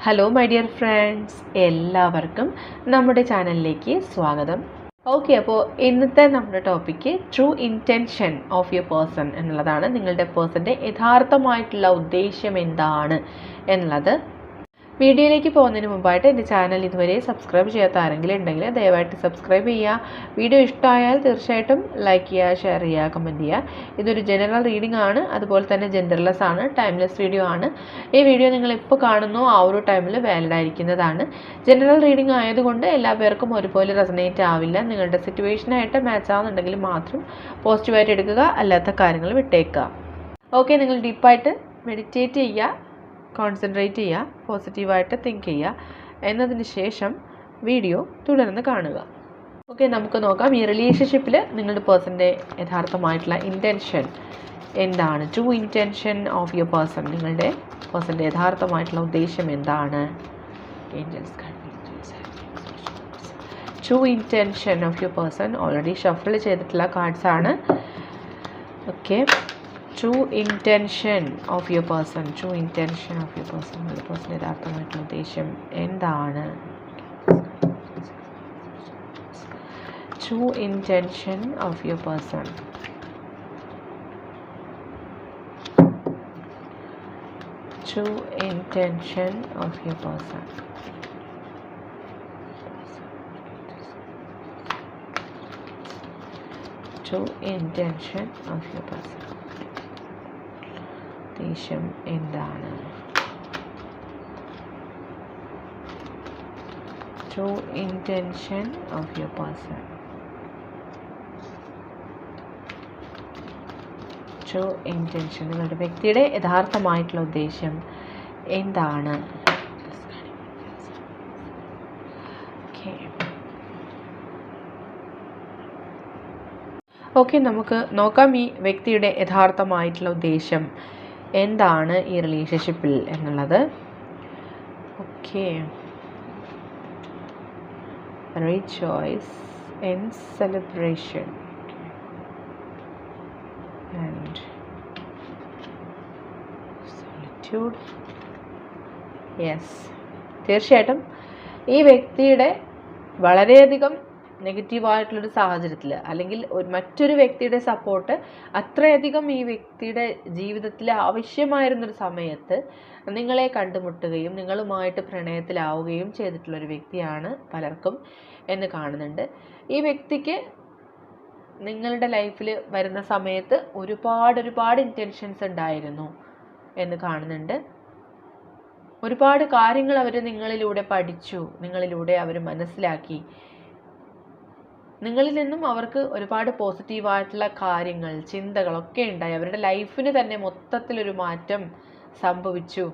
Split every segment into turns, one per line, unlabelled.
Hello my dear friends, എല്ലാവർക്കും നമ്മുടെ ചാനലിലേക്ക് സ്വാഗതം. ഓക്കെ, അപ്പോൾ ഇന്നത്തെ നമ്മുടെ topic true intention of your person എന്നുള്ളതാണ്. നിങ്ങളുടെ പേഴ്സൻ്റെ യഥാർത്ഥമായിട്ടുള്ള ഉദ്ദേശ്യം എന്താണ് എന്നുള്ളത്. വീഡിയോയിലേക്ക് പോകുന്നതിന് മുമ്പായിട്ട് എൻ്റെ ചാനൽ ഇതുവരെ സബ്സ്ക്രൈബ് ചെയ്യാത്ത ആരെങ്കിലും ഉണ്ടെങ്കിൽ ദയവായിട്ട് സബ്സ്ക്രൈബ് ചെയ്യുക. വീഡിയോ ഇഷ്ടമായാൽ തീർച്ചയായിട്ടും ലൈക്ക് ചെയ്യുക, ഷെയർ ചെയ്യുക, കമൻറ്റ് ചെയ്യുക. ഇതൊരു ജനറൽ റീഡിംഗ് ആണ്, അതുപോലെ തന്നെ ജെൻഡർലെസ് ആണ്, ടൈംലെസ് വീഡിയോ ആണ്. ഈ വീഡിയോ നിങ്ങൾ ഇപ്പോൾ കാണുന്നു ആ ഒരു ടൈമിൽ വാലിഡ് ആയിരിക്കുന്നതാണ്. ജനറൽ റീഡിംഗ് ആയതുകൊണ്ട് എല്ലാ പേർക്കും ഒരുപോലെ റെസനേറ്റ് ആവില്ല. നിങ്ങളുടെ സിറ്റുവേഷനായിട്ട് മാച്ച് ആവുന്നുണ്ടെങ്കിൽ മാത്രം പോസിറ്റീവായിട്ട് എടുക്കുക, അല്ലാത്ത കാര്യങ്ങൾ വിട്ടേക്കുക. ഓക്കെ, നിങ്ങൾ ഡീപ്പായിട്ട് മെഡിറ്റേറ്റ് ചെയ്യുക, കോൺസെൻട്രേറ്റ് ചെയ്യുക, പോസിറ്റീവായിട്ട് തിങ്ക് ചെയ്യുക. എന്നതിന് ശേഷം വീഡിയോ തുടർന്ന് കാണുക. ഓക്കെ, നമുക്ക് നോക്കാം ഈ റിലേഷൻഷിപ്പിൽ നിങ്ങളുടെ പേഴ്സൻ്റെ യഥാർത്ഥമായിട്ടുള്ള ഇൻറ്റൻഷൻ എന്താണ്. True intention of your person, നിങ്ങളുടെ പേഴ്സൻ്റെ യഥാർത്ഥമായിട്ടുള്ള ഉദ്ദേശം എന്താണ്. True intention of your person already shuffle ചെയ്തിട്ടുള്ള കാർഡ്സ് ആണ്. Okay, true intention of your person, true intention of your person, നിങ്ങളുടെ പേഴ്സൺ യഥാർത്ഥമായിട്ടുള്ള ഉദ്ദേശം എന്താണ്. true intention of your person, true intention of your person, true intention of your person, ഉദ്ദേശം എന്താണ്. True intention of your person, true intention, നിങ്ങളുടെ വ്യക്തിയുടെ യഥാർത്ഥമായിട്ടുള്ള ഉദ്ദേശം എന്താണ്. Okay, നമുക്ക് നോക്കാം ഈ വ്യക്തിയുടെ യഥാർത്ഥമായിട്ടുള്ള ഉദ്ദേശം എന്താണ് ഈ റിലേഷൻഷിപ്പിൽ എന്നുള്ളത്. Okay, rejoice and celebration and solitude. Yes, തീർച്ചയായിട്ടും ഈ വ്യക്തിയുടെ വളരെയധികം നെഗറ്റീവായിട്ടുള്ളൊരു സാഹചര്യത്തിൽ, അല്ലെങ്കിൽ മറ്റൊരു വ്യക്തിയുടെ സപ്പോർട്ട് അത്രയധികം ഈ വ്യക്തിയുടെ ജീവിതത്തിൽ ആവശ്യമായിരുന്നൊരു സമയത്ത് നിങ്ങളെ കണ്ടുമുട്ടുകയും നിങ്ങളുമായിട്ട് പ്രണയത്തിലാവുകയും ചെയ്തിട്ടുള്ളൊരു വ്യക്തിയാണ് പലർക്കും എന്ന് കാണുന്നുണ്ട്. ഈ വ്യക്തിക്ക് നിങ്ങളുടെ ലൈഫിൽ വരുന്ന സമയത്ത് ഒരുപാട് ഇൻറ്റൻഷൻസ് ഉണ്ടായിരുന്നു എന്ന് കാണുന്നുണ്ട്. ഒരുപാട് കാര്യങ്ങൾ അവർ നിങ്ങളിലൂടെ പഠിച്ചു, നിങ്ങളിലൂടെ അവർ മനസ്സിലാക്കി. നിങ്ങളിൽ നിന്നും അവർക്ക് ഒരുപാട് പോസിറ്റീവായിട്ടുള്ള കാര്യങ്ങൾ, ചിന്തകളൊക്കെ ഉണ്ടായി. അവരുടെ ലൈഫിന് തന്നെ മൊത്തത്തിലൊരു മാറ്റം സംഭവിച്ചു.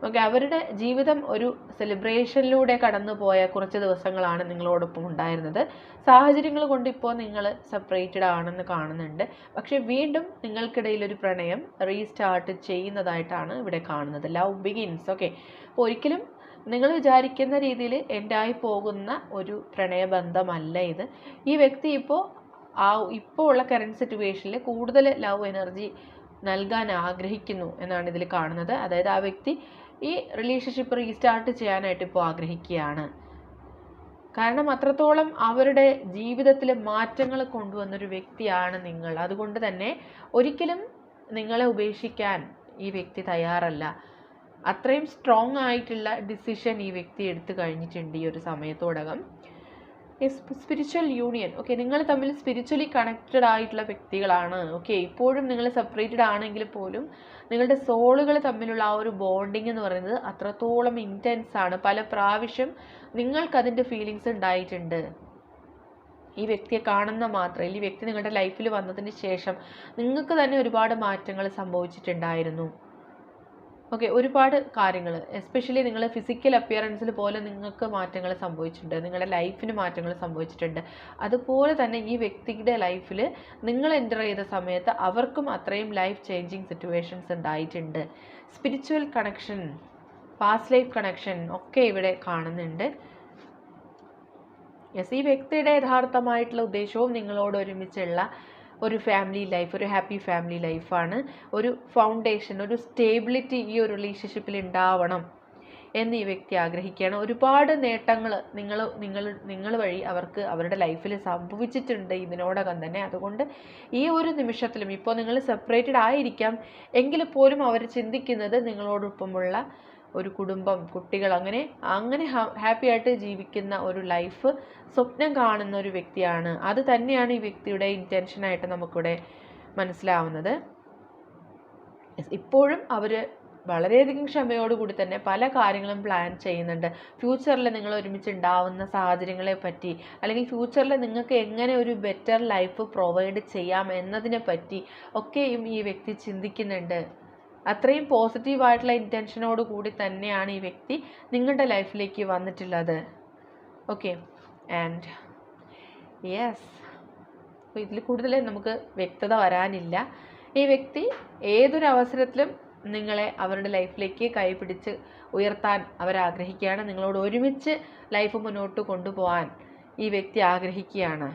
ഓക്കെ, അവരുടെ ജീവിതം ഒരു സെലിബ്രേഷനിലൂടെ കടന്നു പോയ കുറച്ച് ദിവസങ്ങളാണ് നിങ്ങളോടൊപ്പം ഉണ്ടായിരുന്നത്. സാഹചര്യങ്ങൾ കൊണ്ട് ഇപ്പോൾ നിങ്ങൾ സെപ്പറേറ്റഡ് ആണെന്ന് കാണുന്നുണ്ട്. പക്ഷെ വീണ്ടും നിങ്ങൾക്കിടയിൽ ഒരു പ്രണയം റീസ്റ്റാർട്ട് ചെയ്യുന്നതായിട്ടാണ് ഇവിടെ കാണുന്നത്. Love begins. ഓക്കെ, അപ്പോൾ ഒരിക്കലും നിങ്ങൾ വിചാരിക്കുന്ന രീതിയിൽ എൻഡായി പോകുന്ന ഒരു പ്രണയബന്ധമല്ല ഇത്. ഈ വ്യക്തി ഇപ്പോൾ ഉള്ള കറണ്ട് സിറ്റുവേഷനിൽ കൂടുതൽ ലവ് എനർജി നൽകാൻ ആഗ്രഹിക്കുന്നു എന്നാണ് ഇതിൽ കാണുന്നത്. അതായത് ആ വ്യക്തി ഈ റിലേഷൻഷിപ്പ് റീസ്റ്റാർട്ട് ചെയ്യാനായിട്ട് ഇപ്പോൾ ആഗ്രഹിക്കുകയാണ്. കാരണം അത്രത്തോളം അവരുടെ ജീവിതത്തിൽ മാറ്റങ്ങൾ കൊണ്ടുവന്നൊരു വ്യക്തിയാണ് നിങ്ങൾ. അതുകൊണ്ട് തന്നെ ഒരിക്കലും നിങ്ങളെ ഉപേക്ഷിക്കാൻ ഈ വ്യക്തി തയ്യാറല്ല. അത്രയും സ്ട്രോങ് ആയിട്ടുള്ള ഡിസിഷൻ ഈ വ്യക്തി എടുത്തു കഴിഞ്ഞിട്ടുണ്ട് ഈ ഒരു സമയത്തോടകം. Spiritual union. ഓക്കെ, നിങ്ങൾ തമ്മിൽ സ്പിരിച്വലി കണക്റ്റഡ് ആയിട്ടുള്ള വ്യക്തികളാണ്. ഓക്കെ, ഇപ്പോഴും നിങ്ങൾ സെപ്പറേറ്റഡ് ആണെങ്കിൽ പോലും നിങ്ങളുടെ സോളുകൾ തമ്മിലുള്ള ആ ഒരു ബോണ്ടിങ് എന്ന് പറയുന്നത് അത്രത്തോളം ഇൻറ്റൻസ് ആണ്. പല പ്രാവശ്യം നിങ്ങൾക്കതിൻ്റെ ഫീലിങ്സ് ഉണ്ടായിട്ടുണ്ട്. ഈ വ്യക്തിയെ കാണുന്ന മാത്രമല്ല, ഈ വ്യക്തി നിങ്ങളുടെ ലൈഫിൽ വന്നതിന് ശേഷം നിങ്ങൾക്ക് തന്നെ ഒരുപാട് മാറ്റങ്ങൾ സംഭവിച്ചിട്ടുണ്ടായിരുന്നു. ഓക്കെ, ഒരുപാട് കാര്യങ്ങൾ, എസ്പെഷ്യലി നിങ്ങൾ ഫിസിക്കൽ അപ്പിയറൻസിൽ പോലെ നിങ്ങൾക്ക് മാറ്റങ്ങൾ സംഭവിച്ചിട്ടുണ്ട്, നിങ്ങളുടെ ലൈഫിന് മാറ്റങ്ങൾ സംഭവിച്ചിട്ടുണ്ട്. അതുപോലെ തന്നെ ഈ വ്യക്തിയുടെ ലൈഫിൽ നിങ്ങൾ എൻ്റർ ചെയ്ത സമയത്ത് അവർക്കും അത്രയും ലൈഫ് ചേഞ്ചിങ് സിറ്റുവേഷൻസ് ഉണ്ടായിട്ടുണ്ട്. Spiritual connection, past life connection ഒക്കെ ഇവിടെ കാണുന്നുണ്ട്. യെസ്, ഈ വ്യക്തിയുടെ യഥാർത്ഥമായിട്ടുള്ള ഉദ്ദേശവും നിങ്ങളോട് ഒരുമിച്ചുള്ള ഒരു ഫാമിലി ലൈഫ്, ഒരു ഹാപ്പി ഫാമിലി ലൈഫാണ്. ഒരു ഫൗണ്ടേഷൻ, ഒരു സ്റ്റേബിലിറ്റി ഈ ഒരു റിലേഷൻഷിപ്പിൽ ഉണ്ടാവണം. എന്ന് ഈ വ്യക്തി ആഗ്രഹിക്കുകയാണ്. ഒരുപാട് നേട്ടങ്ങൾ നിങ്ങൾ വഴി അവർക്ക് അവരുടെ ലൈഫിൽ സംഭവിച്ചിട്ടുണ്ട് ഇതിനോടകം തന്നെ. അതുകൊണ്ട് ഈ ഒരു നിമിഷത്തിലും ഇപ്പോൾ നിങ്ങൾ സെപ്പറേറ്റഡ് ആയിരിക്കാം എങ്കിൽ പോലും അവർ ചിന്തിക്കുന്നത് നിങ്ങളോടൊപ്പമുള്ള ഒരു കുടുംബം, കുട്ടികൾ, അങ്ങനെ ഹാപ്പി ആയിട്ട് ജീവിക്കുന്ന ഒരു ലൈഫ് സ്വപ്നം കാണുന്ന ഒരു വ്യക്തിയാണ്. അത് തന്നെയാണ് ഈ വ്യക്തിയുടെ ഇൻറ്റൻഷനായിട്ട് നമുക്കിവിടെ മനസ്സിലാവുന്നത്. ഇപ്പോഴും അവർ വളരെയധികം ക്ഷമയോടുകൂടി തന്നെ പല കാര്യങ്ങളും പ്ലാൻ ചെയ്യുന്നുണ്ട്. ഫ്യൂച്ചറിൽ നിങ്ങൾ ഒരുമിച്ച് ഉണ്ടാവുന്ന സാഹചര്യങ്ങളെ പറ്റി, അല്ലെങ്കിൽ ഫ്യൂച്ചറിൽ നിങ്ങൾക്ക് എങ്ങനെ ഒരു ബെറ്റർ ലൈഫ് പ്രൊവൈഡ് ചെയ്യാം എന്നതിനെ പറ്റി ഒക്കെയും ഈ വ്യക്തി ചിന്തിക്കുന്നുണ്ട്. അത്രയും പോസിറ്റീവായിട്ടുള്ള ഇൻറ്റൻഷനോട് കൂടി തന്നെയാണ് ഈ വ്യക്തി നിങ്ങളുടെ ലൈഫിലേക്ക് വന്നിട്ടുള്ളത്. ഓക്കെ, ആൻഡ് യെസ്, അപ്പോൾ ഇതിൽ കൂടുതൽ നമുക്ക് വ്യക്തത വരാനില്ല. ഈ വ്യക്തി ഏതൊരു അവസരത്തിലും നിങ്ങളെ അവരുടെ ലൈഫിലേക്ക് കൈപിടിച്ച് ഉയർത്താൻ അവരാഗ്രഹിക്കുകയാണ്. നിങ്ങളോട് ഒരുമിച്ച് ലൈഫ് മുന്നോട്ട് കൊണ്ടുപോകാൻ ഈ വ്യക്തി ആഗ്രഹിക്കുകയാണ്.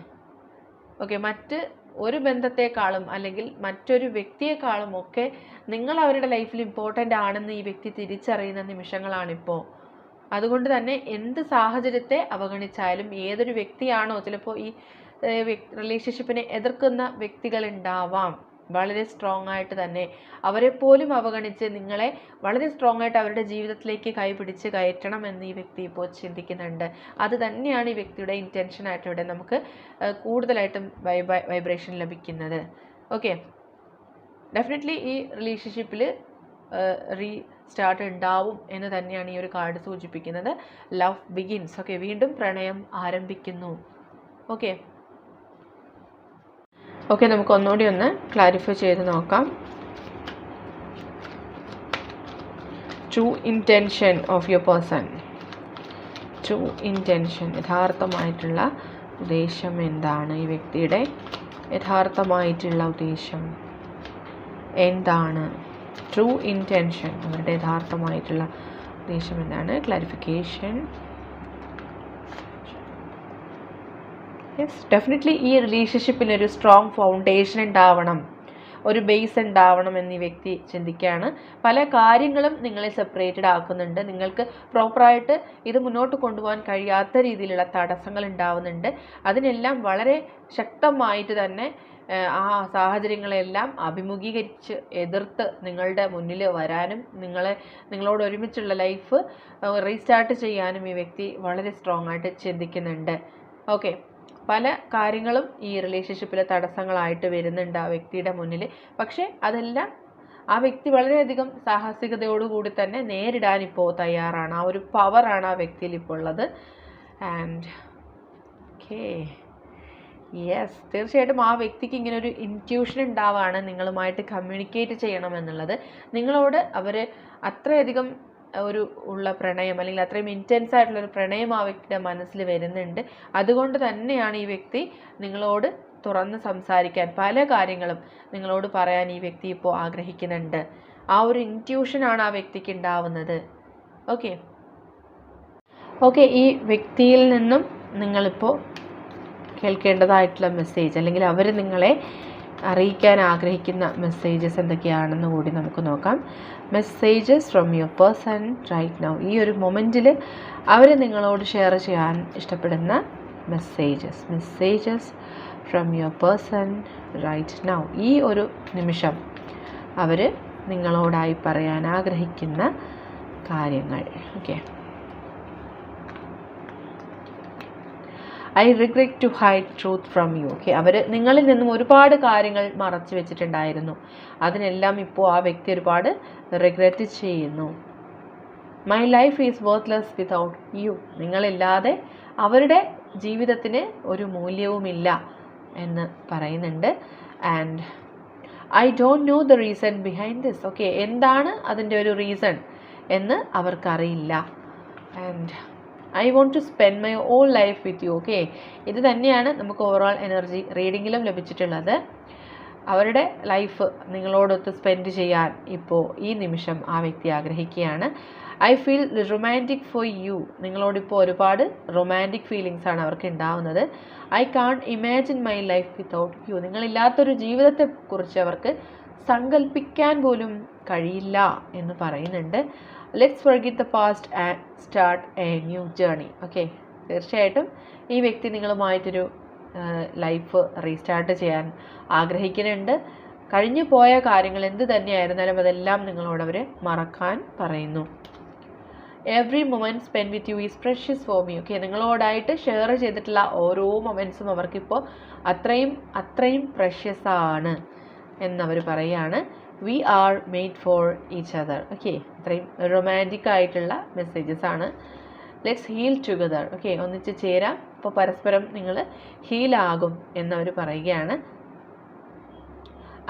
ഓക്കെ, മറ്റ് ഒരു ബന്ധത്തെക്കാളും അല്ലെങ്കിൽ മറ്റൊരു വ്യക്തിയെക്കാളും ഒക്കെ നിങ്ങൾ അവരുടെ ലൈഫിൽ ഇമ്പോർട്ടൻ്റ് ആണെന്ന് ഈ വ്യക്തി തിരിച്ചറിയുന്ന നിമിഷങ്ങളാണിപ്പോൾ. അതുകൊണ്ട് തന്നെ എന്ത് സാഹചര്യത്തെ അവഗണിച്ചാലും ഏതൊരു വ്യക്തിയാണോ, ചിലപ്പോൾ ഈ റിലേഷൻഷിപ്പിനെ എതിർക്കുന്ന വ്യക്തികളുണ്ടാവാം, വളരെ സ്ട്രോങ് ആയിട്ട് തന്നെ അവരെ പോലും അവഗണിച്ച് നിങ്ങളെ വളരെ സ്ട്രോങ് ആയിട്ട് അവരുടെ ജീവിതത്തിലേക്ക് കൈപിടിച്ച് കയറ്റണം എന്ന് ഈ വ്യക്തി ഇപ്പോൾ ചിന്തിക്കുന്നുണ്ട്. അത് തന്നെയാണ് ഈ വ്യക്തിയുടെ ഇൻറ്റൻഷനായിട്ട് ഇവിടെ നമുക്ക് കൂടുതലായിട്ടും വൈബ്രേഷൻ ലഭിക്കുന്നത്. ഓക്കെ, ഡെഫിനറ്റ്ലി ഈ റിലേഷൻഷിപ്പിൽ റീസ്റ്റാർട്ട് ഉണ്ടാവും എന്ന് തന്നെയാണ് ഈ ഒരു കാർഡ് സൂചിപ്പിക്കുന്നത്. Love begins. ഓക്കെ, വീണ്ടും പ്രണയം ആരംഭിക്കുന്നു. ഓക്കെ, നമുക്ക് ഒന്നുകൂടി ഒന്ന് ക്ലാരിഫൈ ചെയ്ത് നോക്കാം. True intention of your person. True intention, യഥാർത്ഥമായിട്ടുള്ള ഉദ്ദേശം എന്താണ്? ഈ വ്യക്തിയുടെ യഥാർത്ഥമായിട്ടുള്ള ഉദ്ദേശം എന്താണ്? ട്രൂ ഇൻറ്റൻഷൻ, അവരുടെ യഥാർത്ഥമായിട്ടുള്ള ഉദ്ദേശം എന്താണ്? ക്ലാരിഫിക്കേഷൻ. യെസ്, ഡെഫിനറ്റ്ലി ഈ റിലേഷൻഷിപ്പിന് ഒരു സ്ട്രോങ് ഫൗണ്ടേഷൻ ഉണ്ടാവണം, ഒരു ബേസ് ഉണ്ടാവണം എന്ന് ഈ വ്യക്തി ചിന്തിക്കുകയാണ്. പല കാര്യങ്ങളും നിങ്ങളെ സെപ്പറേറ്റഡ് ആക്കുന്നുണ്ട്. നിങ്ങൾക്ക് പ്രോപ്പറായിട്ട് ഇത് മുന്നോട്ട് കൊണ്ടുപോകാൻ കഴിയാത്ത രീതിയിലുള്ള തടസ്സങ്ങൾ ഉണ്ടാവുന്നുണ്ട്. അതിനെല്ലാം വളരെ ശക്തമായിട്ട് തന്നെ ആ സാഹചര്യങ്ങളെല്ലാം അഭിമുഖീകരിച്ച് എതിർത്ത് നിങ്ങളുടെ മുന്നിൽ വരാനും നിങ്ങളോട് ഒരുമിച്ചുള്ള ലൈഫ് റീസ്റ്റാർട്ട് ചെയ്യാനും ഈ വ്യക്തി വളരെ സ്ട്രോങ് ആയിട്ട് ചിന്തിക്കുന്നുണ്ട്. ഓക്കെ, പല കാര്യങ്ങളും ഈ റിലേഷൻഷിപ്പിലെ തടസ്സങ്ങളായിട്ട് വരുന്നുണ്ട് ആ വ്യക്തിയുടെ മുന്നിൽ. പക്ഷേ അതെല്ലാം ആ വ്യക്തി വളരെയധികം സാഹസികതയോടുകൂടി തന്നെ നേരിടാൻ ഇപ്പോൾ തയ്യാറാണ്. ആ ഒരു പവറാണ് ആ വ്യക്തിയിൽ ഇപ്പോൾ ഉള്ളത്. ആൻഡ് ഓക്കെ, യെസ്, തീർച്ചയായിട്ടും ആ വ്യക്തിക്ക് ഇങ്ങനെ ഒരു ഇൻറ്റ്യൂഷൻ ഉണ്ടാവുകയാണ് നിങ്ങളുമായിട്ട് കമ്മ്യൂണിക്കേറ്റ് ചെയ്യണമെന്നുള്ളത്. നിങ്ങളോട് അവർ അത്രയധികം ഉള്ള പ്രണയം, അല്ലെങ്കിൽ അത്രയും ഇൻറ്റൻസ് ആയിട്ടുള്ളൊരു പ്രണയം ആ വ്യക്തിയുടെ മനസ്സിൽ വരുന്നുണ്ട്. അതുകൊണ്ട് തന്നെയാണ് ഈ വ്യക്തി നിങ്ങളോട് തുറന്ന് സംസാരിക്കാൻ, പല കാര്യങ്ങളും നിങ്ങളോട് പറയാൻ ഈ വ്യക്തി ഇപ്പോൾ ആഗ്രഹിക്കുന്നുണ്ട്. ആ ഒരു ഇൻറ്റ്യൂഷനാണ് ആ വ്യക്തിക്ക് ഉണ്ടാവുന്നത്. ഓക്കെ, ഈ വ്യക്തിയിൽ നിന്നും നിങ്ങളിപ്പോൾ കേൾക്കേണ്ടതായിട്ടുള്ള മെസ്സേജ്, അല്ലെങ്കിൽ അവർ നിങ്ങളെ അറിയിക്കാൻ ആഗ്രഹിക്കുന്ന മെസ്സേജസ് എന്തൊക്കെയാണെന്ന് കൂടി നമുക്ക് നോക്കാം. Messages from your person right now. ഈ ഒരു മൊമെൻറ്റിൽ അവർ നിങ്ങളോട് ഷെയർ ചെയ്യാൻ ഇഷ്ടപ്പെടുന്ന messages from your person right now. ഈ ഒരു നിമിഷം അവർ നിങ്ങളോടായി പറയാൻ ആഗ്രഹിക്കുന്ന കാര്യങ്ങൾ. Okay, I regret to hide truth from you. Okay, അവർ നിങ്ങളിൽ നിന്നും ഒരുപാട് കാര്യങ്ങൾ മറച്ചു വെച്ചിട്ടുണ്ടായിരുന്നു. അതിനെല്ലാം ഇപ്പോൾ ആ വ്യക്തി ഒരുപാട് റിഗ്രറ്റ് ചെയ്യുന്നു. My life is worthless without you. നിങ്ങളില്ലാതെ അവരുടെ ജീവിതത്തിന് ഒരു മൂല്യവുമില്ല എന്ന് പറയുന്നുണ്ട്. And I don't know the reason behind this. Okay, എന്താണ് അതിൻ്റെ ഒരു റീസൺ എന്ന് അവർക്കറിയില്ല. And I want to spend my all life with you. Okay, ഇത് തന്നെയാണ് നമുക്ക് ഓവറോൾ എനർജി റീഡിങ്ങിലും ലഭിച്ചിട്ടുള്ളത്. അവരുടെ ലൈഫ് നിങ്ങളോടൊത്ത് സ്പെൻഡ് ചെയ്യാൻ ഇപ്പോൾ ഈ നിമിഷം ആ വ്യക്തി ആഗ്രഹിക്കുകയാണ്. I feel romantic for you. നിങ്ങളോടിപ്പോൾ ഒരുപാട് റൊമാൻറ്റിക് ഫീലിങ്സ് ആണ് അവർക്ക് ഉണ്ടാവുന്നത്. I can't imagine my life without you. നിങ്ങളില്ലാത്തൊരു ജീവിതത്തെക്കുറിച്ച് അവർക്ക് സങ്കല്പിക്കാൻ പോലും കഴിയില്ല എന്ന് പറയുന്നുണ്ട്. Let's forget the past and start a new journey. Okay, തീർച്ചയായിട്ടും ഈ വ്യക്തി നിങ്ങളുമായിട്ടൊരു ലൈഫ് റീസ്റ്റാർട്ട് ചെയ്യാൻ ആഗ്രഹിക്കുന്നുണ്ട്. കഴിഞ്ഞു പോയ കാര്യങ്ങൾ എന്ത് തന്നെയായിരുന്നാലും അതെല്ലാം നിങ്ങളോട് അവർ മറക്കാൻ പറയുന്നു. Every moment spend with you is precious for me. Okay, നിങ്ങളോടായിട്ട് ഷെയർ ചെയ്തിട്ടുള്ള ഓരോ മൊമെൻറ്റ്സും അവർക്കിപ്പോൾ അത്രയും പ്രഷ്യസ് ആണ് എന്നവർ പറയുകയാണ്. We are made for each other. Okay, അത്രയും റൊമാൻറ്റിക് ആയിട്ടുള്ള മെസ്സേജസ് ആണ്. Let's heal together. ഓക്കെ, ഒന്നിച്ച് ചേരാം, അപ്പോൾ പരസ്പരം നിങ്ങൾ ഹീലാകും എന്നവർ പറയുകയാണ്.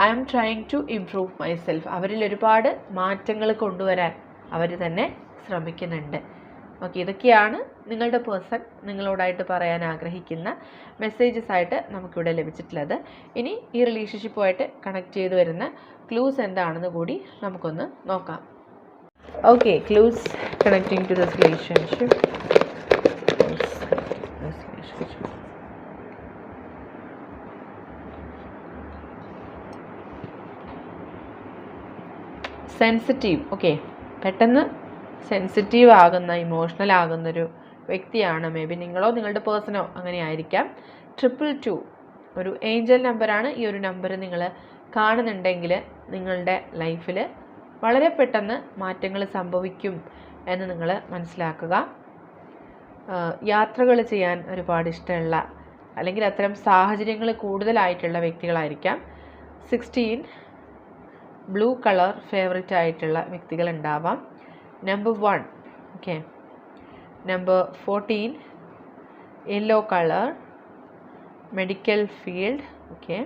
I am trying to improve myself. അവരിൽ ഒരുപാട് മാറ്റങ്ങൾ കൊണ്ടുവരാൻ അവർ തന്നെ ശ്രമിക്കുന്നുണ്ട്. ഓക്കെ, ഇതൊക്കെയാണ് നിങ്ങളുടെ പേഴ്സൺ നിങ്ങളോടായിട്ട് പറയാൻ ആഗ്രഹിക്കുന്ന മെസ്സേജസ് ആയിട്ട് നമുക്കിവിടെ ലഭിച്ചിട്ടുള്ളത്. ഇനി ഈ റിലേഷൻഷിപ്പുമായിട്ട് കണക്ട് ചെയ്ത് വരുന്ന ക്ലൂസ് എന്താണെന്ന് കൂടി നമുക്കൊന്ന് നോക്കാം. Okay, clues connecting to this relationship. Sensitive. Okay, പെട്ടെന്ന് സെൻസിറ്റീവ് ആകുന്ന, ഇമോഷണൽ ആകുന്നൊരു വ്യക്തിയാണ്. മേ ബി നിങ്ങളോ നിങ്ങളുടെ പേഴ്സണോ അങ്ങനെ ആയിരിക്കാം. 222 ഒരു ഏഞ്ചൽ നമ്പറാണ്. ഈ ഒരു നമ്പർ നിങ്ങൾ കാണുന്നുണ്ടെങ്കിൽ നിങ്ങളുടെ ലൈഫിൽ വളരെ പെട്ടെന്ന് മാറ്റങ്ങൾ സംഭവിക്കും എന്ന് നിങ്ങൾ മനസ്സിലാക്കുക. യാത്രകൾ ചെയ്യാൻ ഒരുപാട് ഇഷ്ടമുള്ള അല്ലെങ്കിൽ അത്തരം സാഹചര്യങ്ങൾ കൂടുതലായിട്ടുള്ള വ്യക്തികളായിരിക്കാം. 16 ബ്ലൂ കളർ ഫേവറേറ്റ് ആയിട്ടുള്ള വ്യക്തികൾ ഉണ്ടാവാം. Number 1. Okay, number 14 yellow colour, medical field. Okay,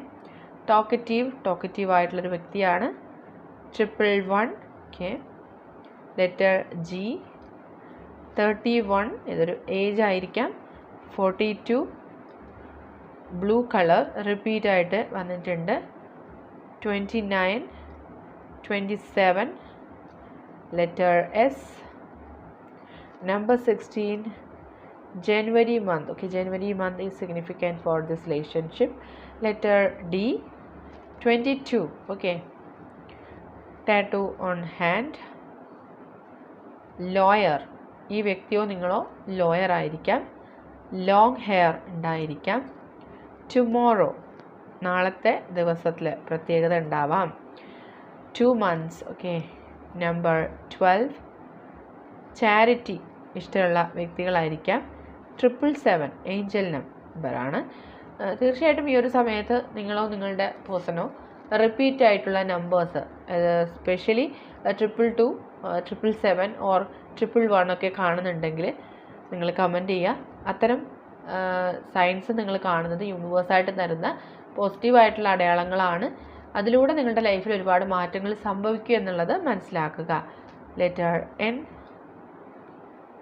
talkative ആയിട്ടുള്ളൊരു വ്യക്തിയാണ്. 111. Okay, letter G. 31 ഇതൊരു ഏജ് ആയിരിക്കാം. 42 ബ്ലൂ കളർ റിപ്പീറ്റ് ആയിട്ട് വന്നിട്ടുണ്ട്. 29 27 letter S. Number 16 January month. Okay, January month is significant for this relationship. Letter D. 22. Okay, tattoo on hand. Lawyer. ഈ വ്യക്തിയോ നിങ്ങളോ lawyer ആയിരിക്കാം. ലോങ് ഹെയർ ഉണ്ടായിരിക്കാം. ടുമോറോ നാളത്തെ ദിവസത്തിൽ പ്രത്യേകത ഉണ്ടാവാം. 2 months. ഓക്കെ, നമ്പർ 12 ചാരിറ്റി ഇഷ്ടമുള്ള വ്യക്തികളായിരിക്കാം. 777 ഏഞ്ചൽ നമ്പറാണ്. തീർച്ചയായിട്ടും ഈ ഒരു സമയത്ത് നിങ്ങളോ നിങ്ങളുടെ പേഴ്സണോ റിപ്പീറ്റ് ആയിട്ടുള്ള നമ്പേഴ്സ്, സ്പെഷ്യലി 222 777 ഓർ 111 ഒക്കെ കാണുന്നുണ്ടെങ്കിൽ നിങ്ങൾ കമൻറ്റ് ചെയ്യുക. അത്തരം സയൻസ് നിങ്ങൾ കാണുന്നത് യൂണിവേഴ്സായിട്ട് തരുന്ന പോസിറ്റീവായിട്ടുള്ള അടയാളങ്ങളാണ്. അതിലൂടെ നിങ്ങളുടെ ലൈഫിൽ ഒരുപാട് മാറ്റങ്ങൾ സംഭവിക്കുക എന്നുള്ളത് മനസ്സിലാക്കുക. Letter N,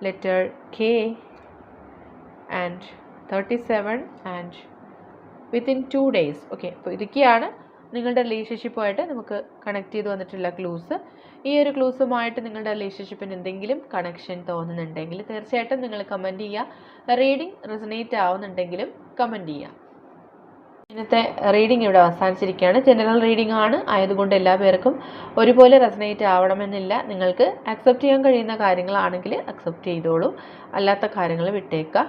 letter K and 37 and within 2 days. Okay, അപ്പോൾ ഇതൊക്കെയാണ് നിങ്ങളുടെ റിലേഷൻഷിപ്പുമായിട്ട് നമുക്ക് കണക്ട് ചെയ്ത് വന്നിട്ടുള്ള ക്ലൂസ്. ഈ ഒരു ക്ലൂസുമായിട്ട് നിങ്ങളുടെ റിലേഷൻഷിപ്പിന് എന്തെങ്കിലും കണക്ഷൻ തോന്നുന്നുണ്ടെങ്കിൽ തീർച്ചയായിട്ടും നിങ്ങൾ കമൻറ്റ് ചെയ്യുക. റീഡിംഗ് റെസണേറ്റ് ആവുന്നുണ്ടെങ്കിലും കമൻറ്റ് ചെയ്യുക. ഇന്നത്തെ റീഡിംഗ് ഇവിടെ അവസാനിച്ചിരിക്കുകയാണ്. ജനറൽ റീഡിംഗ് ആണ് ആയതുകൊണ്ട് എല്ലാ പേർക്കും ഒരുപോലെ റെസണേറ്റ് ആവണമെന്നില്ല. നിങ്ങൾക്ക് അക്സെപ്റ്റ് ചെയ്യാൻ കഴിയുന്ന കാര്യങ്ങളാണെങ്കിൽ അക്സെപ്റ്റ് ചെയ്തോളൂ, അല്ലാത്ത കാര്യങ്ങൾ വിട്ടേക്കുക.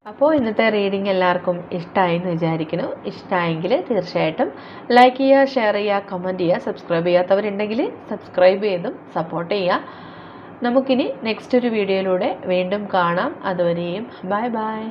അപ്പോൾ ഇന്നത്തെ റീഡിംഗ് എല്ലാവർക്കും ഇഷ്ടമായി എന്ന് വിചാരിക്കുന്നു. ഇഷ്ടമായെങ്കിൽ തീർച്ചയായിട്ടും ലൈക്ക് ചെയ്യുക, ഷെയർ ചെയ്യുക, കമൻറ്റ് ചെയ്യുക. സബ്സ്ക്രൈബ് ചെയ്യാത്തവരുണ്ടെങ്കിൽ സബ്സ്ക്രൈബ് ചെയ്തും സപ്പോർട്ട് ചെയ്യുക. നമുക്കിനി നെക്സ്റ്റ് ഒരു വീഡിയോയിലൂടെ വീണ്ടും കാണാം. അതുവരെയും ബൈ ബൈ.